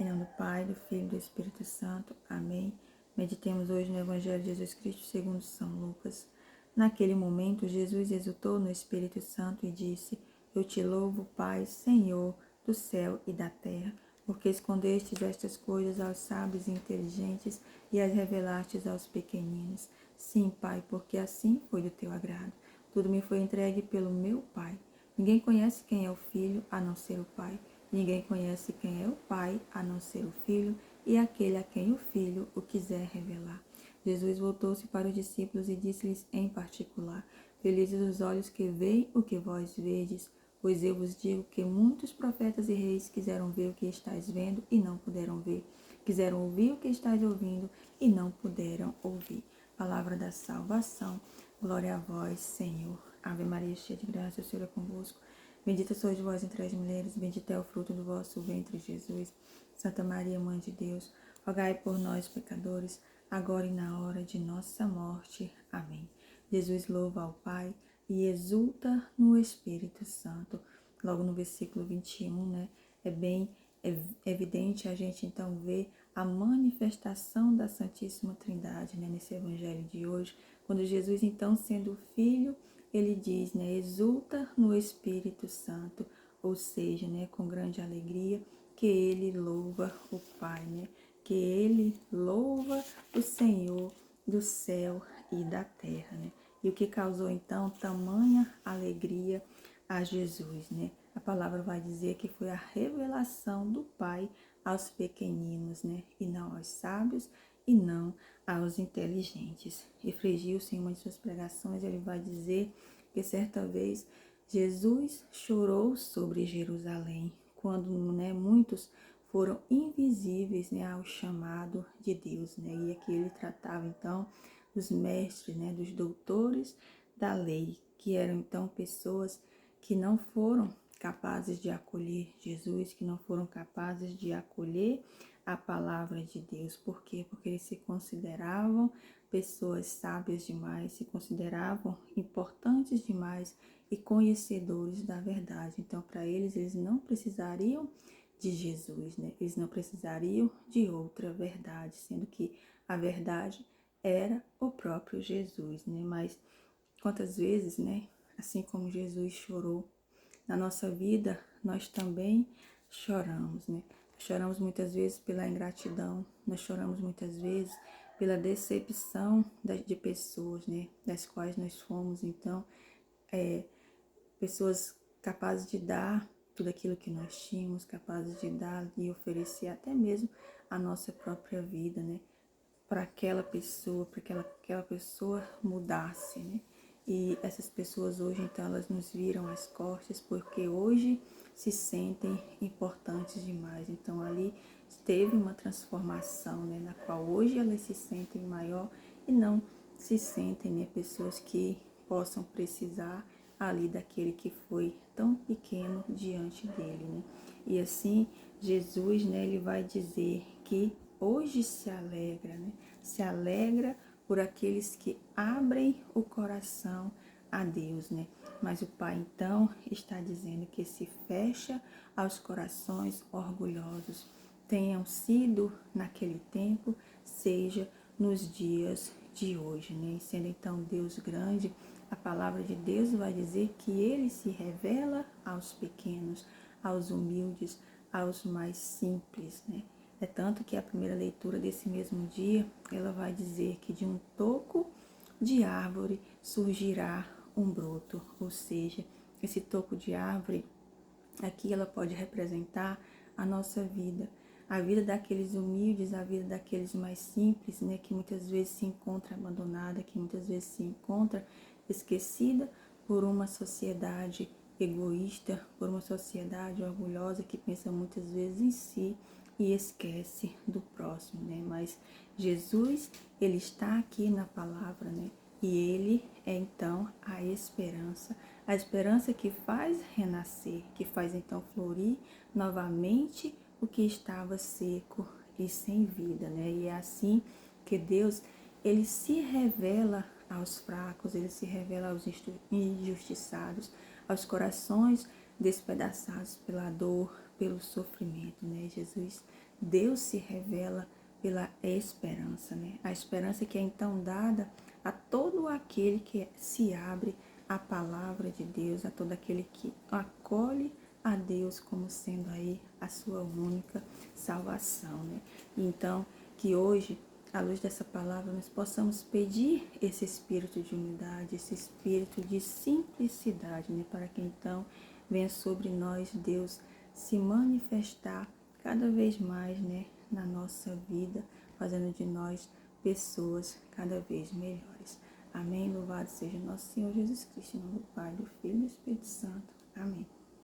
Em nome do Pai, do Filho e do Espírito Santo. Amém. Meditemos hoje no Evangelho de Jesus Cristo segundo São Lucas. Naquele momento, Jesus exultou no Espírito Santo e disse: Eu te louvo, Pai, Senhor do céu e da terra, porque escondestes estas coisas aos sábios e inteligentes e as revelastes aos pequeninos. Sim, Pai, porque assim foi do teu agrado. Tudo me foi entregue pelo meu Pai. Ninguém conhece quem é o Filho, a não ser o Pai. Ninguém conhece quem é o Pai, a não ser o Filho, e aquele a quem o Filho o quiser revelar. Jesus voltou-se para os discípulos e disse-lhes em particular: Felizes os olhos que veem o que vós vedes, pois eu vos digo que muitos profetas e reis quiseram ver o que estáis vendo e não puderam ver. Quiseram ouvir o que estáis ouvindo e não puderam ouvir. Palavra da salvação. Glória a vós, Senhor. Ave Maria, cheia de graça, o Senhor é convosco. Bendita sois vós entre as mulheres, bendito é o fruto do vosso ventre, Jesus. Santa Maria, Mãe de Deus, rogai por nós, pecadores, agora e na hora de nossa morte. Amém. Jesus louva ao Pai e exulta no Espírito Santo. Logo no versículo 21, né? É bem evidente a gente então ver a manifestação da Santíssima Trindade, né? Nesse evangelho de hoje, quando Jesus então sendo Filho, ele diz, né, exulta no Espírito Santo, ou seja, né, com grande alegria, que ele louva o Pai, né, que ele louva o Senhor do céu e da terra, né. E o que causou então tamanha alegria a Jesus, né? A palavra vai dizer que foi a revelação do Pai aos pequeninos, né, e não aos sábios e não aos inteligentes. E Refrigiu-se em uma de suas pregações, ele vai dizer que certa vez Jesus chorou sobre Jerusalém, quando, né, muitos foram invisíveis, né, ao chamado de Deus, né, e aqui ele tratava então dos mestres, né, dos doutores da lei, que eram então pessoas que não foram capazes de acolher Jesus, que não foram capazes de acolher a palavra de Deus. Por quê? Porque eles se consideravam pessoas sábias demais, se consideravam importantes demais e conhecedores da verdade. Então, para eles, eles não precisariam de Jesus, né? Eles não precisariam de outra verdade, sendo que a verdade era o próprio Jesus, né? Mas quantas vezes, né? Assim como Jesus chorou na nossa vida, nós também choramos, né? Choramos muitas vezes pela ingratidão, nós choramos muitas vezes pela decepção de pessoas, né? Das quais nós fomos, então, pessoas capazes de dar tudo aquilo que nós tínhamos, capazes de dar e oferecer até mesmo a nossa própria vida, né? Para aquela pessoa, para que aquela pessoa mudasse, né? E essas pessoas hoje, então, elas nos viram as costas, porque hoje se sentem importantes demais. Então, ali teve uma transformação, né? Na qual hoje elas se sentem maior e não se sentem, né? Pessoas que possam precisar ali daquele que foi tão pequeno diante dele, né? E assim, Jesus, né? Ele vai dizer que hoje se alegra, né? Se alegra por aqueles que abrem o coração a Deus, né? Mas o Pai, então, está dizendo que se fecha aos corações orgulhosos. Tenham sido naquele tempo, seja nos dias de hoje, né? E sendo então Deus grande, a palavra de Deus vai dizer que Ele se revela aos pequenos, aos humildes, aos mais simples, né? É tanto que a primeira leitura desse mesmo dia, ela vai dizer que de um toco de árvore surgirá um broto, ou seja, esse toco de árvore, aqui ela pode representar a nossa vida, a vida daqueles humildes, a vida daqueles mais simples, né, que muitas vezes se encontra abandonada, que muitas vezes se encontra esquecida por uma sociedade egoísta, por uma sociedade orgulhosa que pensa muitas vezes em si e esquece do próximo, né? Mas Jesus, ele está aqui na palavra, né? E ele é então a esperança que faz renascer, que faz então florir novamente o que estava seco e sem vida, né? E é assim que Deus, ele se revela aos fracos, ele se revela aos injustiçados, aos corações despedaçados pela dor, pelo sofrimento, né? Jesus, Deus se revela pela esperança, né? A esperança que é então dada a todo aquele que se abre à palavra de Deus, a todo aquele que acolhe a Deus como sendo aí a sua única salvação, né? Então, que hoje, à luz dessa palavra, nós possamos pedir esse espírito de unidade, esse espírito de simplicidade, né? Para que então venha sobre nós, Deus, se manifestar cada vez mais, né? Na nossa vida, fazendo de nós pessoas cada vez melhores. Amém? Louvado seja nosso Senhor Jesus Cristo, em nome do Pai, do Filho e do Espírito Santo. Amém.